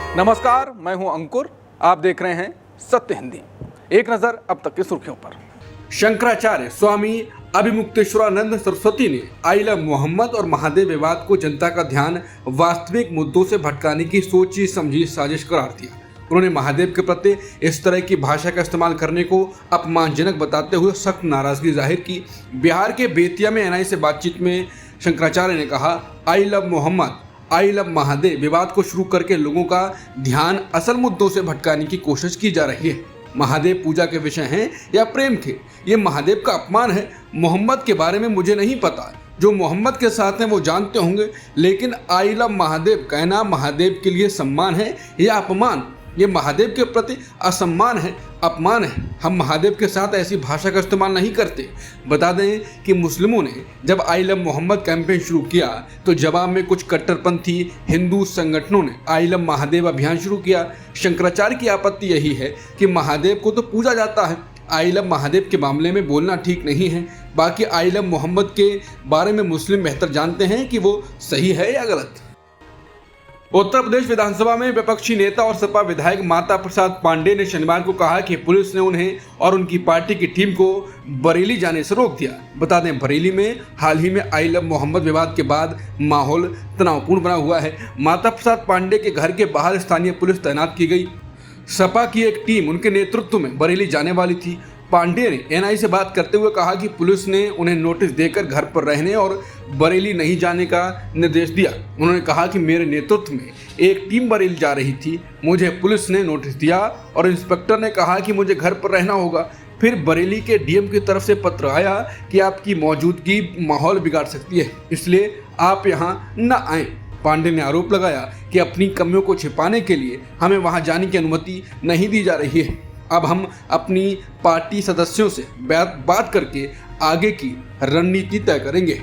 नमस्कार, मैं हूं अंकुर। आप देख रहे हैं सत्य हिंदी। एक नजर अब तक की सुर्खियों पर। शंकराचार्य स्वामी अभिमुक्तेश्वरानंद सरस्वती ने आई लव मोहम्मद और महादेव विवाद को जनता का ध्यान वास्तविक मुद्दों से भटकाने की सोची समझी साजिश करार दिया। उन्होंने महादेव के प्रति इस तरह की भाषा का इस्तेमाल करने को अपमानजनक बताते हुए सख्त नाराजगी जाहिर की। बिहार के बेतिया में एनआई से बातचीत में शंकराचार्य ने कहा, I love Mohammed, I love Mahadev विवाद को शुरू करके लोगों का ध्यान असल मुद्दों से भटकाने की कोशिश की जा रही है। महादेव पूजा के विषय हैं या प्रेम के, ये महादेव का अपमान है। मोहम्मद के बारे में मुझे नहीं पता, जो मोहम्मद के साथ हैं वो जानते होंगे, लेकिन आई लव महादेव कहना महादेव के लिए सम्मान है या अपमान? ये महादेव के प्रति असम्मान है, अपमान है। हम महादेव के साथ ऐसी भाषा का इस्तेमाल नहीं करते। बता दें कि मुस्लिमों ने जब आई लव मोहम्मद कैंपेन शुरू किया तो जवाब में कुछ कट्टरपंथी हिंदू संगठनों ने आई लव महादेव अभियान शुरू किया। शंकराचार्य की आपत्ति यही है कि महादेव को तो पूजा जाता है, आई लव महादेव के मामले में बोलना ठीक नहीं है। बाकी आई लव मोहम्मद के बारे में मुस्लिम बेहतर जानते हैं कि वो सही है या गलत। उत्तर प्रदेश विधानसभा में विपक्षी नेता और सपा विधायक माता प्रसाद पांडे ने शनिवार को कहा कि पुलिस ने उन्हें और उनकी पार्टी की टीम को बरेली जाने से रोक दिया। बता दें, बरेली में हाल ही में आई लव मोहम्मद विवाद के बाद माहौल तनावपूर्ण बना हुआ है। माता प्रसाद पांडे के घर के बाहर स्थानीय पुलिस तैनात की गई। सपा की एक टीम उनके नेतृत्व में बरेली जाने वाली थी। पांडे ने एनआई से बात करते हुए कहा कि पुलिस ने उन्हें नोटिस देकर घर पर रहने और बरेली नहीं जाने का निर्देश दिया। उन्होंने कहा कि मेरे नेतृत्व में एक टीम बरेली जा रही थी, मुझे पुलिस ने नोटिस दिया और इंस्पेक्टर ने कहा कि मुझे घर पर रहना होगा। फिर बरेली के डीएम की तरफ से पत्र आया कि आपकी मौजूदगी माहौल बिगाड़ सकती है, इसलिए आप यहाँ न आएं। पांडे ने आरोप लगाया कि अपनी कमियों को छिपाने के लिए हमें वहां जाने की अनुमति नहीं दी जा रही है। अब हम अपनी पार्टी सदस्यों से बात करके आगे की रणनीति तय करेंगे।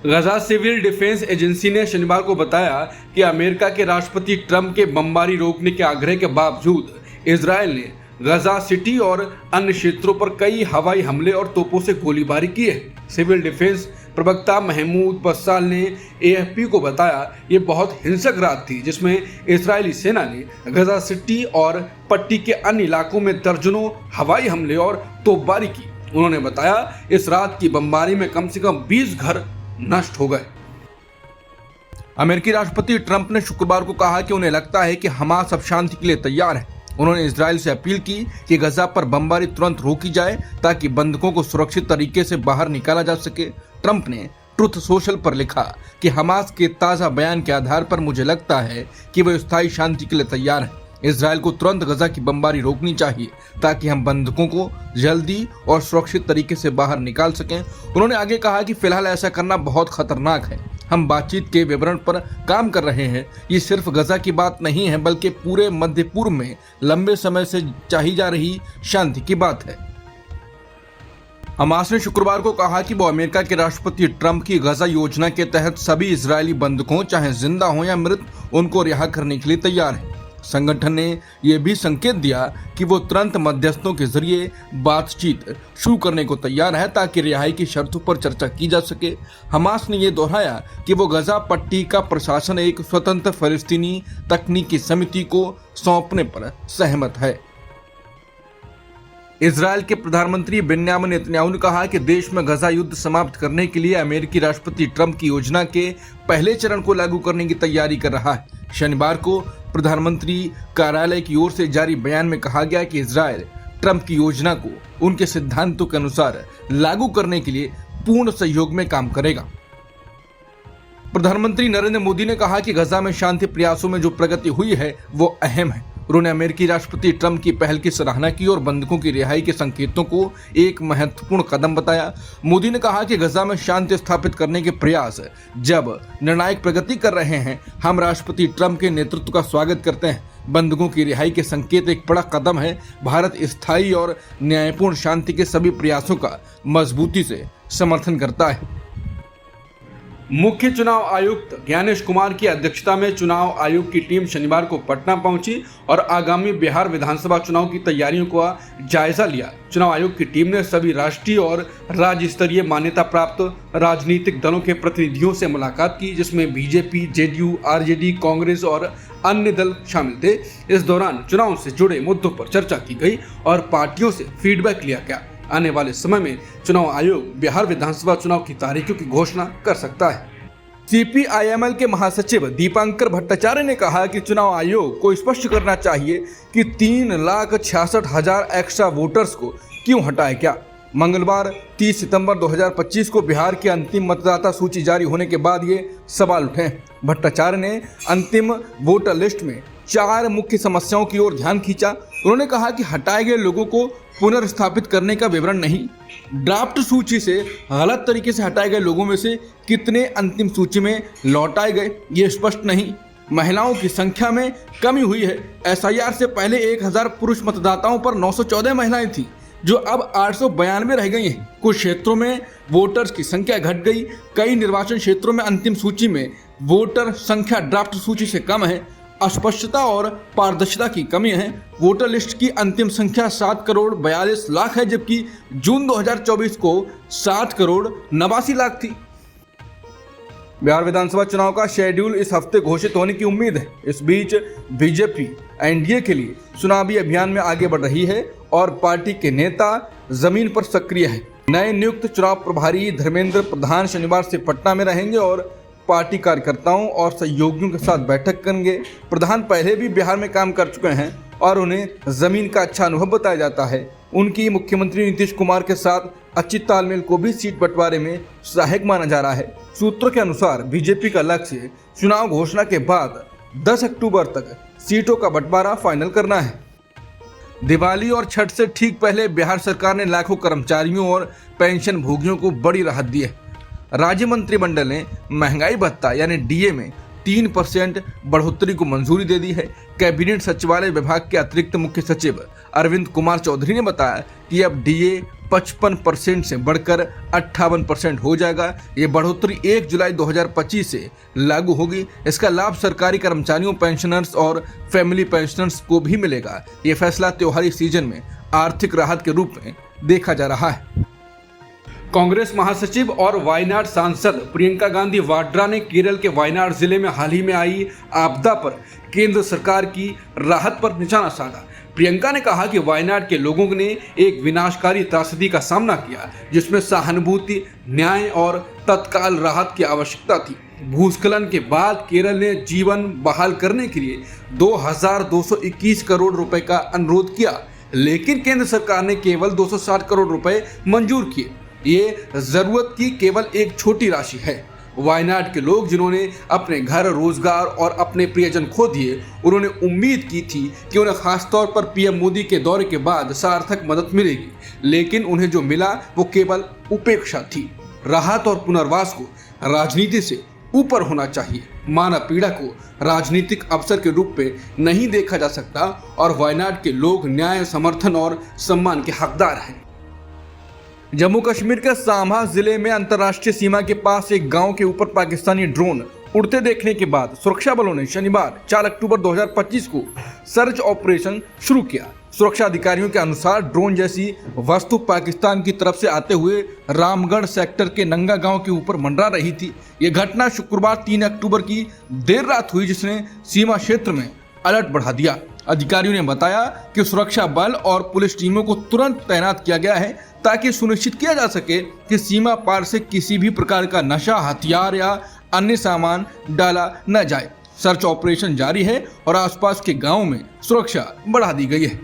गजा सिविल डिफेंस एजेंसी ने शनिवार को बताया कि अमेरिका के राष्ट्रपति ट्रंप के बमबारी रोकने के आग्रह के बावजूद इजरायल ने गजा सिटी और अन्य क्षेत्रों पर कई हवाई हमले और तोपों से गोलीबारी की है। सिविल डिफेंस प्रवक्ता महमूद बस्साल ने एएफपी को बताया, ये बहुत हिंसक रात थी जिसमें इजरायली सेना ने गजा सिटी और पट्टी के अन्य इलाकों में दर्जनों हवाई हमले और तोपबारी की। उन्होंने बताया, इस रात की बमबारी में कम से कम 20 घर नष्ट हो गए। अमेरिकी राष्ट्रपति ट्रंप ने शुक्रवार को कहा कि उन्हें लगता है कि हमास अब शांति के लिए तैयार है। उन्होंने इजरायल से अपील की कि गजा पर बमबारी तुरंत रोकी जाए ताकि बंधकों को सुरक्षित तरीके से बाहर निकाला जा सके। ट्रंप ने ट्रुथ सोशल पर लिखा कि हमास के ताज़ा बयान के आधार पर मुझे लगता है कि वे स्थायी शांति के लिए तैयार हैं। इजरायल को तुरंत गजा की बमबारी रोकनी चाहिए ताकि हम बंधकों को जल्दी और सुरक्षित तरीके से बाहर निकाल सकें। उन्होंने आगे कहा कि फिलहाल ऐसा करना बहुत खतरनाक है। हम बातचीत के विवरण पर काम कर रहे हैं। ये सिर्फ गजा की बात नहीं है, बल्कि पूरे मध्य पूर्व में लंबे समय से चाही जा रही शांति की बात है। हमास ने शुक्रवार को कहा कि वो अमेरिका के राष्ट्रपति ट्रंप की गजा योजना के तहत सभी इजरायली बंधकों, चाहे जिंदा हो या मृत, उनको रिहा करने के लिए तैयार है। संगठन ने यह भी संकेत दिया कि वो तुरंत मध्यस्थों के जरिए बातचीत शुरू करने को तैयार है ताकि रिहाई की शर्तों पर चर्चा की जा सके। हमास ने यह दोहराया कि वो गजा पट्टी का प्रशासन एक स्वतंत्र फलस्तीनी तकनीकी समिति को सौंपने पर सहमत है। इजरायल के प्रधानमंत्री बेन्यामिन नेतन्याहू ने कहा कि देश में गजा युद्ध समाप्त करने के लिए अमेरिकी राष्ट्रपति ट्रंप की योजना के पहले चरण को लागू करने की तैयारी कर रहा है। शनिवार को प्रधानमंत्री कार्यालय की ओर से जारी बयान में कहा गया कि इजरायल ट्रंप की योजना को उनके सिद्धांतों के अनुसार लागू करने के लिए पूर्ण सहयोग में काम करेगा। प्रधानमंत्री नरेंद्र मोदी ने कहा कि गजा में शांति प्रयासों में जो प्रगति हुई है वो अहम है। उन्होंने अमेरिकी राष्ट्रपति ट्रंप की पहल की सराहना की और बंधकों की रिहाई के संकेतों को एक महत्वपूर्ण कदम बताया। मोदी ने कहा कि गजा में शांति स्थापित करने के प्रयास जब निर्णायक प्रगति कर रहे हैं, हम राष्ट्रपति ट्रंप के नेतृत्व का स्वागत करते हैं। बंधकों की रिहाई के संकेत एक बड़ा कदम है। भारत स्थायी और न्यायपूर्ण शांति के सभी प्रयासों का मजबूती से समर्थन करता है। मुख्य चुनाव आयुक्त ज्ञानेश कुमार की अध्यक्षता में चुनाव आयोग की टीम शनिवार को पटना पहुंची और आगामी बिहार विधानसभा चुनाव की तैयारियों का जायजा लिया। चुनाव आयोग की टीम ने सभी राष्ट्रीय और राज्य स्तरीय मान्यता प्राप्त राजनीतिक दलों के प्रतिनिधियों से मुलाकात की, जिसमें बीजेपी, जेडीयू, आरजेडी, कांग्रेस और अन्य दल शामिल थे। इस दौरान चुनाव से जुड़े मुद्दों पर चर्चा की गई और पार्टियों से फीडबैक लिया गया। आने वाले समय में चुनाव आयोग बिहार विधानसभा चुनाव की तारीखों की घोषणा कर सकता है। सीपीआईएमएल के महासचिव दीपांकर भट्टाचार्य ने कहा कि चुनाव आयोग को स्पष्ट करना चाहिए कि 3,66,000 एक्स्ट्रा वोटर्स को क्यों हटाया गया। मंगलवार 30 सितंबर 2025 को बिहार की अंतिम मतदाता सूची जारी होने के बाद ये सवाल उठे। भट्टाचार्य ने अंतिम वोटर लिस्ट में 4 मुख्य समस्याओं की ओर ध्यान खींचा। उन्होंने कहा कि हटाए गए लोगों को पुनर्स्थापित करने का विवरण नहीं, ड्राफ्ट सूची से गलत तरीके से हटाए गए लोगों में से कितने अंतिम सूची में लौटाए गए ये स्पष्ट नहीं, महिलाओं की संख्या में कमी हुई है। एसआईआर से पहले 1000 पुरुष मतदाताओं पर 914 महिलाएं थीं, जो अब 892 रह गई हैं। कुछ क्षेत्रों में वोटर्स की संख्या घट गई। कई निर्वाचन क्षेत्रों में अंतिम सूची में वोटर संख्या ड्राफ्ट सूची से कम है। अस्पष्टता और पारदर्शिता की कमी है। वोटर लिस्ट की अंतिम संख्या 7 करोड़ 42 लाख है, जबकि जून 2024 को 7 करोड़ 89 लाख थी। बिहार विधानसभा चुनाव का शेड्यूल इस हफ्ते घोषित होने की उम्मीद है। इस बीच बीजेपी एनडीए के लिए चुनावी अभियान में आगे बढ़ रही है और पार्टी के नेता जमीन पर सक्रिय है। नए नियुक्त चुनाव प्रभारी धर्मेंद्र प्रधान शनिवार से पटना में रहेंगे और पार्टी कार्यकर्ताओं और सहयोगियों के साथ बैठक करेंगे। प्रधान पहले भी बिहार में काम कर चुके हैं और उन्हें जमीन का अच्छा अनुभव बताया जाता है। उनकी मुख्यमंत्री नीतीश कुमार के साथ अच्छी तालमेल को भी सीट बंटवारे में सहायक माना जा रहा है। सूत्रों के अनुसार बीजेपी का लक्ष्य चुनाव घोषणा के बाद 10 अक्टूबर तक सीटों का बंटवारा फाइनल करना है। दिवाली और छठ से ठीक पहले बिहार सरकार ने लाखों कर्मचारियों और पेंशन भोगियों को बड़ी राहत दी है। राज्य मंत्रिमंडल ने महंगाई भत्ता यानी डीए में 3% बढ़ोतरी को मंजूरी दे दी है। कैबिनेट सचिवालय विभाग के अतिरिक्त मुख्य सचिव अरविंद कुमार चौधरी ने बताया कि अब डीए 55% से बढ़कर 58% हो जाएगा। ये बढ़ोतरी 1 जुलाई 2025 से लागू होगी। इसका लाभ सरकारी कर्मचारियों, पेंशनर्स और फैमिली पेंशनर्स को भी मिलेगा। ये फैसला त्योहारी सीजन में आर्थिक राहत के रूप में देखा जा रहा है। कांग्रेस महासचिव और वायनाड सांसद प्रियंका गांधी वाड्रा ने केरल के वायनाड जिले में हाल ही में आई आपदा पर केंद्र सरकार की राहत पर निशाना साधा। प्रियंका ने कहा कि वायनाड के लोगों ने एक विनाशकारी त्रासदी का सामना किया, जिसमें सहानुभूति, न्याय और तत्काल राहत की आवश्यकता थी। भूस्खलन के बाद केरल ने जीवन बहाल करने के लिए 2,221 करोड़ रुपए का अनुरोध किया, लेकिन केंद्र सरकार ने केवल 260 करोड़ रुपए मंजूर किए। ये जरूरत की केवल एक छोटी राशि है। वायनाड के लोग जिन्होंने अपने घर, रोजगार और अपने प्रियजन खो दिए, उन्होंने उम्मीद की थी कि उन्हें खासतौर पर पीएम मोदी के दौरे के बाद सार्थक मदद मिलेगी, लेकिन उन्हें जो मिला वो केवल उपेक्षा थी। राहत और पुनर्वास को राजनीति से ऊपर होना चाहिए। मानव पीड़ा को राजनीतिक अवसर के रूप में नहीं देखा जा सकता और वायनाड के लोग न्याय, समर्थन और सम्मान के हकदार हैं। जम्मू कश्मीर के सांभा जिले में अंतर्राष्ट्रीय सीमा के पास एक गांव के ऊपर पाकिस्तानी ड्रोन उड़ते देखने के बाद सुरक्षा बलों ने शनिवार 4 अक्टूबर 2025 को सर्च ऑपरेशन शुरू किया। सुरक्षा अधिकारियों के अनुसार ड्रोन जैसी वस्तु पाकिस्तान की तरफ से आते हुए रामगढ़ सेक्टर के नंगा गांव के ऊपर मंडरा रही थी। यह घटना शुक्रवार 3 अक्टूबर की देर रात हुई, जिसने सीमा क्षेत्र में अलर्ट बढ़ा दिया। अधिकारियों ने बताया कि सुरक्षा बल और पुलिस टीमों को तुरंत तैनात किया गया है ताकि सुनिश्चित किया जा सके कि सीमा पार से किसी भी प्रकार का नशा, हथियार या अन्य सामान डाला न जाए। सर्च ऑपरेशन जारी है और आसपास के गांवों में सुरक्षा बढ़ा दी गई है।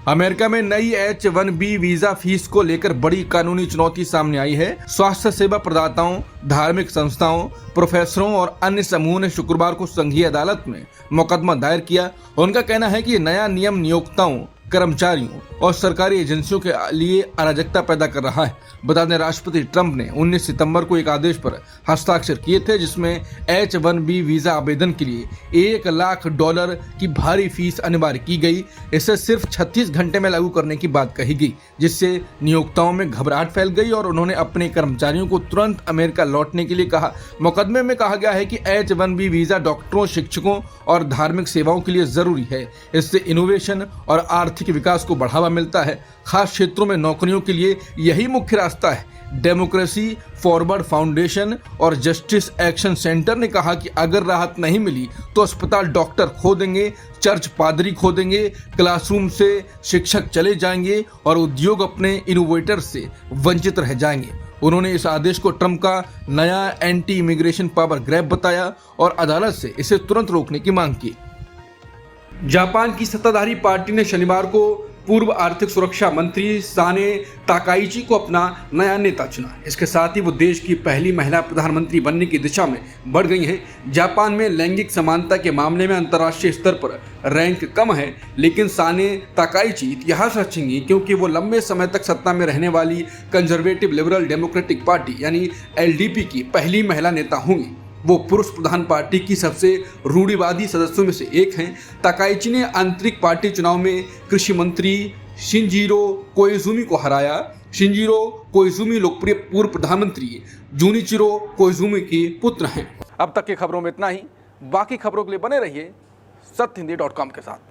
अमेरिका में नई H-1B वीजा फीस को लेकर बड़ी कानूनी चुनौती सामने आई है। स्वास्थ्य सेवा प्रदाताओं, धार्मिक संस्थाओं, प्रोफेसरों और अन्य समूहों ने शुक्रवार को संघीय अदालत में मुकदमा दायर किया। उनका कहना है कि नया नियम नियोक्ताओं, कर्मचारियों और सरकारी एजेंसियों के लिए अराजकता पैदा कर रहा है। बता दें, राष्ट्रपति ट्रंप ने 19 सितंबर को एक आदेश पर हस्ताक्षर किए थे जिसमें H-1B वीजा आवेदन के लिए $1 लाख की भारी फीस अनिवार्य की गई। इसे सिर्फ 36 घंटे में लागू करने की बात कही गई, जिससे नियोक्ताओं में घबराहट फैल गई और उन्होंने अपने कर्मचारियों को तुरंत अमेरिका लौटने के लिए कहा। मुकदमे में कहा गया है कि H-1B वीजा डॉक्टरों, शिक्षकों और धार्मिक सेवाओं के लिए जरूरी है। इससे इनोवेशन और आर्थिक विकास को बढ़ावा मिलता है। खास क्षेत्रों में नौकरियों के लिए यही मुख्य रास्ता है। डेमोक्रेसी फॉरवर्ड फाउंडेशन और जस्टिस एक्शन सेंटर ने कहा कि अगर राहत नहीं मिली तो अस्पताल डॉक्टर खो देंगे, चर्च पादरी खो देंगे, क्लासरूम से शिक्षक चले जाएंगे और उद्योग अपने इनोवेटर से वंचित रह जाएंगे। उन्होंने इस आदेश को ट्रंप का नया एंटी इमिग्रेशन पावर ग्रैब बताया और अदालत से इसे तुरंत रोकने की मांग की। जापान की सत्ताधारी पार्टी ने शनिवार को पूर्व आर्थिक सुरक्षा मंत्री साने ताकाइची को अपना नया नेता चुना। इसके साथ ही वो देश की पहली महिला प्रधानमंत्री बनने की दिशा में बढ़ गई हैं। जापान में लैंगिक समानता के मामले में अंतर्राष्ट्रीय स्तर पर रैंक कम है, लेकिन साने ताकाइची इतिहास रचेंगी क्योंकि वो लंबे समय तक सत्ता में रहने वाली कंजर्वेटिव लिबरल डेमोक्रेटिक पार्टी यानी LDP की पहली महिला नेता होंगी। वो पुरुष प्रधान पार्टी की सबसे रूढ़िवादी सदस्यों में से एक हैं। ताकाइची ने आंतरिक पार्टी चुनाव में कृषि मंत्री शिंजिरो कोइजुमी को हराया। शिंजिरो कोइजुमी लोकप्रिय पूर्व प्रधानमंत्री जूनिचिरो कोइजुमी के पुत्र हैं। अब तक की खबरों में इतना ही। बाकी खबरों के लिए बने रहिए सत्यहिंदी.com के साथ।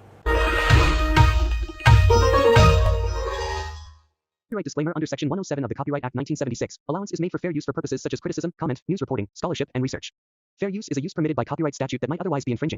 Copyright disclaimer under Section 107 of the Copyright Act 1976. Allowance is made for fair use for purposes such as criticism, comment, news reporting, scholarship, and research. Fair use is a use permitted by copyright statute that might otherwise be infringing.